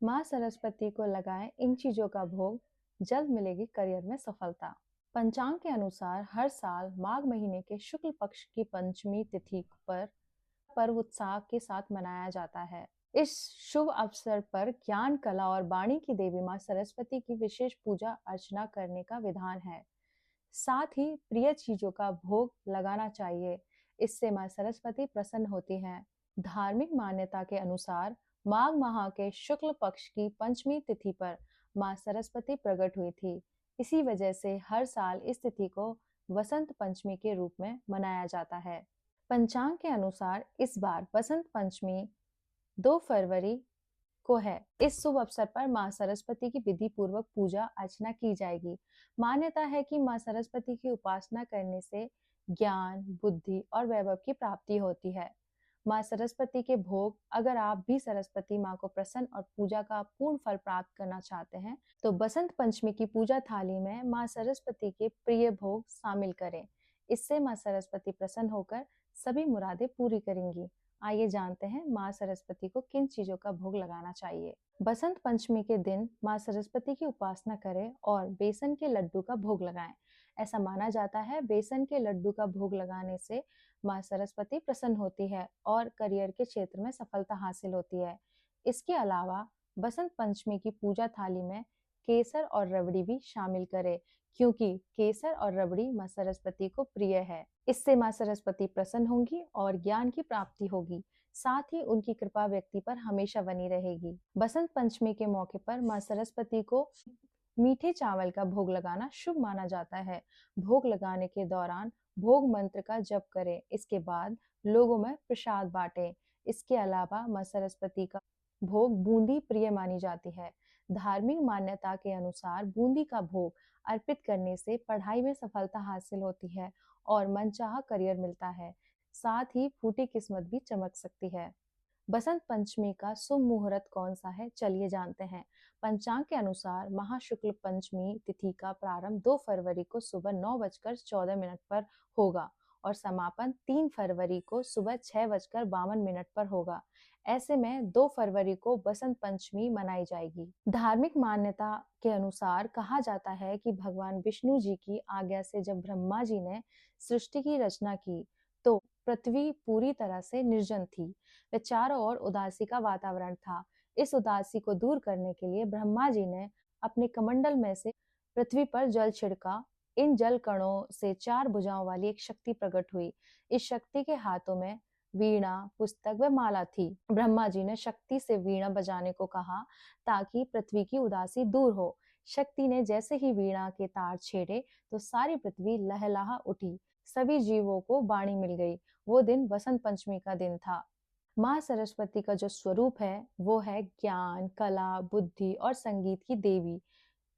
माँ सरस्वती को लगाएं इन चीजों का भोग, जल्द मिलेगी करियर में सफलता। पंचांग के अनुसार हर साल माघ महीने के शुक्ल पक्ष की पंचमी तिथि पर पर्व उत्साह के साथ मनाया जाता है। इस शुभ अवसर पर ज्ञान, कला और वाणी की देवी माँ सरस्वती की विशेष पूजा अर्चना करने का विधान है। साथ ही प्रिय चीजों का भोग लगाना चाहिए, इससे माँ सरस्वती प्रसन्न होती हैं। धार्मिक मान्यता के अनुसार माघ माह के शुक्ल पक्ष की पंचमी तिथि पर माँ सरस्वती प्रकट हुई थी। इसी वजह से हर साल इस तिथि को वसंत पंचमी के रूप में मनाया जाता है। पंचांग के अनुसार इस बार बसंत पंचमी 2 फरवरी को है। इस शुभ अवसर पर माँ सरस्वती की विधि पूर्वक पूजा अर्चना की जाएगी। मान्यता है कि माँ सरस्वती की उपासना करने से ज्ञान, बुद्धि और वैभव की प्राप्ति होती है। माँ सरस्वती के भोग, अगर आप भी सरस्वती माँ को प्रसन्न और पूजा का पूर्ण फल प्राप्त करना चाहते हैं, तो बसंत पंचमी की पूजा थाली में माँ सरस्वती के प्रिय भोग शामिल करें। इससे माँ सरस्वती प्रसन्न होकर सभी मुरादें पूरी करेंगी। आइए जानते हैं माँ सरस्वती को किन चीजों का भोग लगाना चाहिए। बसंत पंचमी के दिन माँ सरस्वती की उपासना करें और बेसन के लड्डू का भोग लगाएं। ऐसा माना जाता है बेसन के लड्डू का भोग लगाने से माँ सरस्वती प्रसन्न होती है और करियर के क्षेत्र में सफलता हासिल होती है। इसके अलावा बसंत पंचमी की पूजा थाली में केसर और रबड़ी भी शामिल करें, क्योंकि केसर और रबड़ी माँ सरस्वती को प्रिय है। इससे माँ सरस्वती प्रसन्न होंगी और ज्ञान की प्राप्ति होगी। साथ ही उनकी कृपा व्यक्ति पर हमेशा बनी रहेगी। बसंत पंचमी के मौके पर माँ सरस्वती को मीठे चावल का भोग लगाना शुभ माना जाता है। भोग लगाने के दौरान भोग मंत्र का जप करें। इसके बाद लोगों में प्रसाद बांटें। इसके अलावा माँ सरस्वती का भोग बूंदी प्रिय मानी जाती है। धार्मिक मान्यता के अनुसार बूंदी का भोग अर्पित करने से पढ़ाई में सफलता हासिल होती है और मनचाहा करियर मिलता है। साथ ही फूटी किस्मत भी चमक सकती है। बसंत पंचमी का शुभ मुहूर्त कौन सा है, चलिए जानते हैं। पंचांग के अनुसार महाशुक्ल पंचमी तिथि का प्रारंभ 2 फरवरी को सुबह 9:14 पर होगा और समापन 3 फरवरी को सुबह 6:52 पर होगा। ऐसे में 2 फरवरी को बसंत पंचमी मनाई जाएगी। धार्मिक मान्यता के अनुसार कहा जाता है कि भगवान विष्णु जी की आज्ञा से जब ब्रह्मा जी ने सृष्टि की रचना की, तो पृथ्वी पूरी तरह से निर्जन थी व चारों ओर उदासी का वातावरण था। इस उदासी को दूर करने के लिए ब्रह्मा जी ने अपने कमंडल में से पृथ्वी पर जल छिड़का। इन जल कणों से 4 भुजाओं वाली एक शक्ति प्रकट हुई। इस शक्ति के हाथों में वीणा, पुस्तक व माला थी। ब्रह्मा जी ने शक्ति से वीणा बजाने को कहा ताकि पृथ्वी की उदासी दूर हो। शक्ति ने जैसे ही वीणा के तार छेड़े तो सारी पृथ्वी लहलहा उठी। सभी जीवों को वाणी मिल गई। वो दिन बसंत पंचमी का दिन था। माँ सरस्वती का जो स्वरूप है वो है ज्ञान, कला, बुद्धि और संगीत की देवी।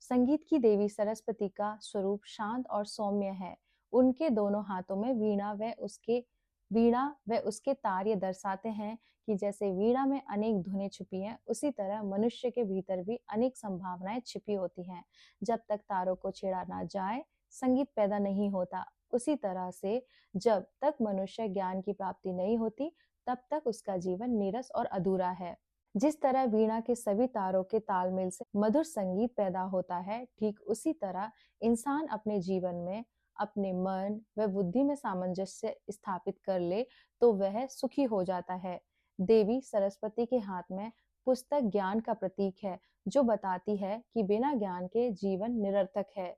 संगीत की देवी सरस्वती का स्वरूप शांत और सौम्य है। उनके दोनों हाथों में वीणा व उसके तार ये दर्शाते हैं कि जैसे वीणा में अनेक धुनें छुपी हैं, उसी तरह मनुष्य के भीतर भी अनेक संभावनाएं छिपी होती हैं। जब तक तारों को छेड़ा ना जाए, संगीत पैदा नहीं होता। उसी तरह से जब तक मनुष्य ज्ञान की प्राप्ति नहीं होती, तब तक उसका जीवन नीरस और अधूरा है। जिस तरह वीणा के सभी तारों के तालमेल से मधुर संगीत पैदा होता है, ठीक उसी तरह इंसान अपने जीवन में अपने मन व बुद्धि में सामंजस्य स्थापित कर ले तो वह सुखी हो जाता है। देवी सरस्वती के हाथ में पुस्तक ज्ञान का प्रतीक है, जो बताती है कि बिना ज्ञान के जीवन निरर्थक है।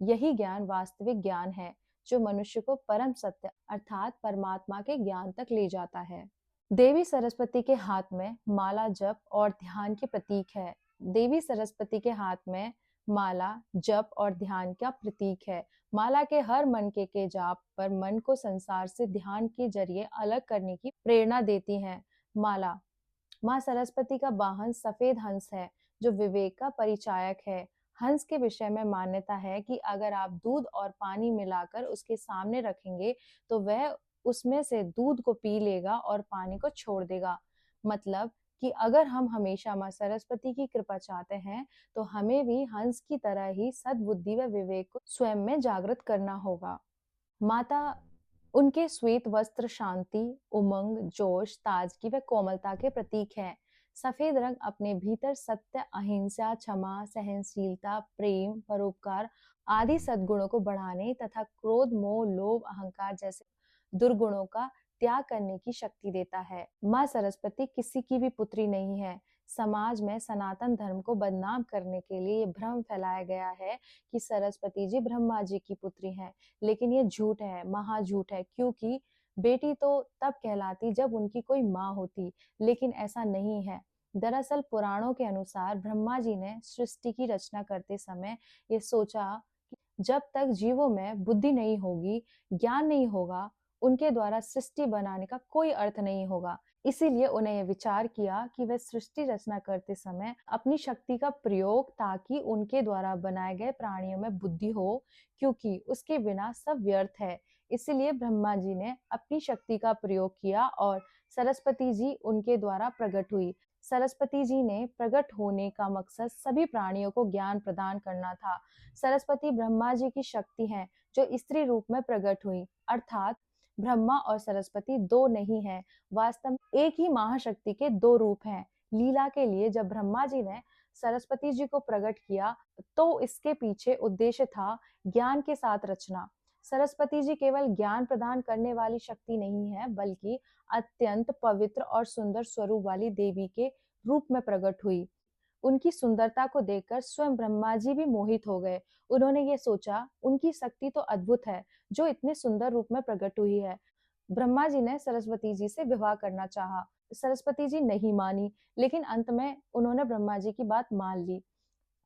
यही ज्ञान वास्तविक ज्ञान है, जो मनुष्य को परम सत्य अर्थात परमात्मा के ज्ञान तक ले जाता है। देवी सरस्वती के हाथ में माला जप और ध्यान के प्रतीक है। देवी सरस्वती के हाथ में माला जप और ध्यान का प्रतीक है। माला के हर मन के जाप पर मन को संसार से ध्यान के जरिए अलग करने की प्रेरणा देती है। माला माँ सरस्वती का वाहन सफेद हंस है, जो विवेक का परिचायक है। हंस के विषय में मान्यता है कि अगर आप दूध और पानी मिलाकर उसके सामने रखेंगे तो वह उसमें से दूध को पी लेगा और पानी को छोड़ देगा। मतलब कि अगर हम हमेशा माँ सरस्वती की कृपा चाहते हैं, तो हमें भी हंस की तरह ही सद्बुद्धि व विवेक को स्वयं में जागृत करना होगा। माता उनके श्वेत वस्त्र शांति, उमंग, जोश, ताजगी व कोमलता के प्रतीक हैं। सफेद रंग अपने भीतर सत्य, अहिंसा, क्षमा, सहनशीलता, प्रेम, परोपकार आदि सद्गुणों को बढ़ाने तथा क्रोध, मोह, लोभ, अहंकार जैसे दुर्गुणों का त्याग करने की शक्ति देता है। माँ सरस्वती किसी की भी पुत्री नहीं है। समाज में सनातन धर्म को बदनाम करने के लिए ये भ्रम फैलाया गया है कि सरस्वती जी ब्रह्मा जी की पुत्री हैं, लेकिन ये झूठ है, महाझूठ है, क्योंकि बेटी तो तब कहलाती जब उनकी कोई माँ होती, लेकिन ऐसा नहीं है। दरअसल पुराणों के अनुसार ब्रह्मा जी ने सृष्टि की रचना करते समय ये सोचा कि जब तक जीवों में बुद्धि नहीं होगी, ज्ञान नहीं होगा, उनके द्वारा सृष्टि बनाने का कोई अर्थ नहीं होगा। इसीलिए उन्हें यह विचार किया कि वे सृष्टि रचना करते समय अपनी शक्ति का प्रयोग ताकि उनके द्वारा बनाए गए प्राणियों में बुद्धि हो, क्योंकि उसके बिना सब व्यर्थ है। इसीलिए ब्रह्मा जी ने अपनी शक्ति का प्रयोग किया और सरस्वती जी उनके द्वारा प्रकट हुई। सरस्वती जी ने प्रकट होने का मकसद सभी प्राणियों को ज्ञान प्रदान करना था। सरस्वती ब्रह्मा जी की शक्ति हैं जो स्त्री रूप में प्रकट हुई, अर्थात ब्रह्मा और सरस्वती दो नहीं हैं, वास्तव में एक ही महाशक्ति के दो रूप हैं। लीला के लिए जब ब्रह्मा जी ने सरस्वती जी को प्रकट किया, तो इसके पीछे उद्देश्य था ज्ञान के साथ रचना। सरस्वती जी केवल ज्ञान प्रदान करने वाली शक्ति नहीं है, बल्कि अत्यंत पवित्र और सुंदर स्वरूप वाली देवी के रूप में प्रकट हुई। उनकी सुंदरता को देखकर स्वयं ब्रह्मा जी भी मोहित हो गए। उन्होंने ये सोचा, उनकी शक्ति तो अद्भुत है, जो इतने सुंदर रूप में प्रकट हुई है। ब्रह्मा जी ने सरस्वती जी से विवाह करना चाहा। सरस्वती जी नहीं मानी, लेकिन अंत में उन्होंने ब्रह्मा जी की बात मान ली।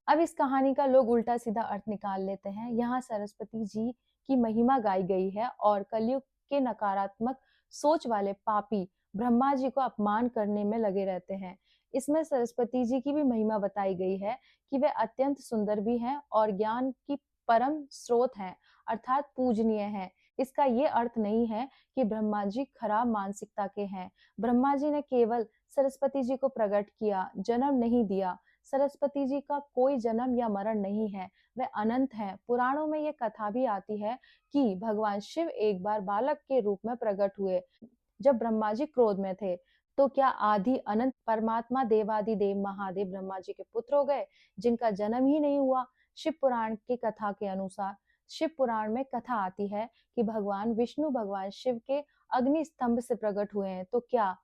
अब इस कहानी का लोग उल्टा सीधा अर्थ निकाल लेते हैं। यहाँ सरस्वती जी की महिमा गाई गई है और कलयुग के नकारात्मक सोच वाले पापी ब्रह्मा जी को अपमान करने में लगे रहते हैं। इसमें सरस्वती जी की भी महिमा बताई गई है कि वे अत्यंत सुंदर भी हैं और ज्ञान की परम स्रोत हैं, अर्थात पूजनीय हैं। इसका ये अर्थ नहीं है कि ब्रह्मा जी खराब मानसिकता के हैं। ब्रह्मा जी ने केवल सरस्वती जी को प्रकट किया, जन्म नहीं दिया। सरस्वती जी का कोई जन्म या मरण नहीं है, वे अनंत हैं। पुराणों में ये कथा भी आती है कि भगवान शिव एक बार बालक के रूप में प्रकट हुए जब ब्रह्मा जी क्रोध में थे। तो क्या आदि अनंत परमात्मा देवादिदेव महादेव ब्रह्मा जी के पुत्र हो गए, जिनका जन्म ही नहीं हुआ? शिव पुराण की कथा के अनुसार शिव पुराण में कथा आती है कि भगवान विष्णु भगवान शिव के अग्नि स्तंभ से प्रकट हुए हैं। तो क्या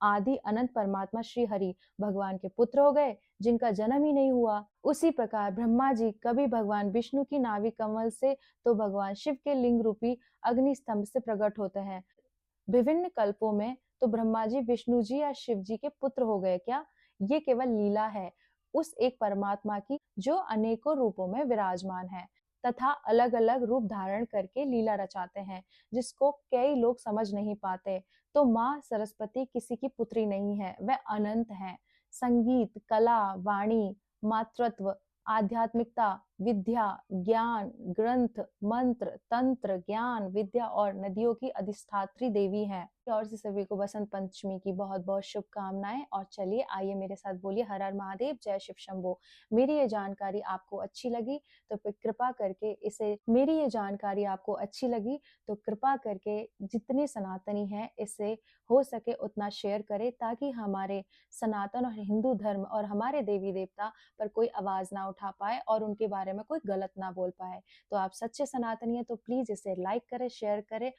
आदि अनंत परमात्मा श्री हरि भगवान के पुत्र हो गए, जिनका जन्म ही नहीं हुआ? उसी प्रकार ब्रह्मा जी कभी भगवान विष्णु की नाभि कमल से, तो भगवान शिव के लिंग रूपी अग्नि स्तंभ से प्रकट होते हैं। विभिन्न कल्पों में तो ब्रह्मा जी विष्णु जी या शिव जी के पुत्र हो गए क्या? ये केवल लीला है उस एक परमात्मा की, जो अनेकों रूपों में विराजमान है तथा अलग अलग रूप धारण करके लीला रचाते हैं, जिसको कई लोग समझ नहीं पाते। तो माँ सरस्वती किसी की पुत्री नहीं है, वह अनंत है। संगीत, कला, वाणी, मातृत्व, आध्यात्मिकता, विद्या, ज्ञान, ग्रंथ, मंत्र, तंत्र, ज्ञान, विद्या और नदियों की अधिष्ठात्री देवी हैं। और से सभी को बसंत पंचमी की बहुत बहुत शुभकामनाएं। और चलिए आइए मेरे साथ बोलिए हर हर महादेव, जय शिव शंभो। मेरी ये जानकारी आपको अच्छी लगी तो फिर कृपा करके इसे मेरी ये जानकारी आपको अच्छी लगी तो कृपा करके जितने सनातनी हैं इसे हो सके उतना शेयर करें, ताकि हमारे सनातन और हिंदू धर्म और हमारे देवी देवता पर कोई आवाज ना उठा पाए और उनके बारे में कोई गलत ना बोल पाए। तो आप सच्चे सनातनी है तो प्लीज इसे लाइक करें, शेयर करें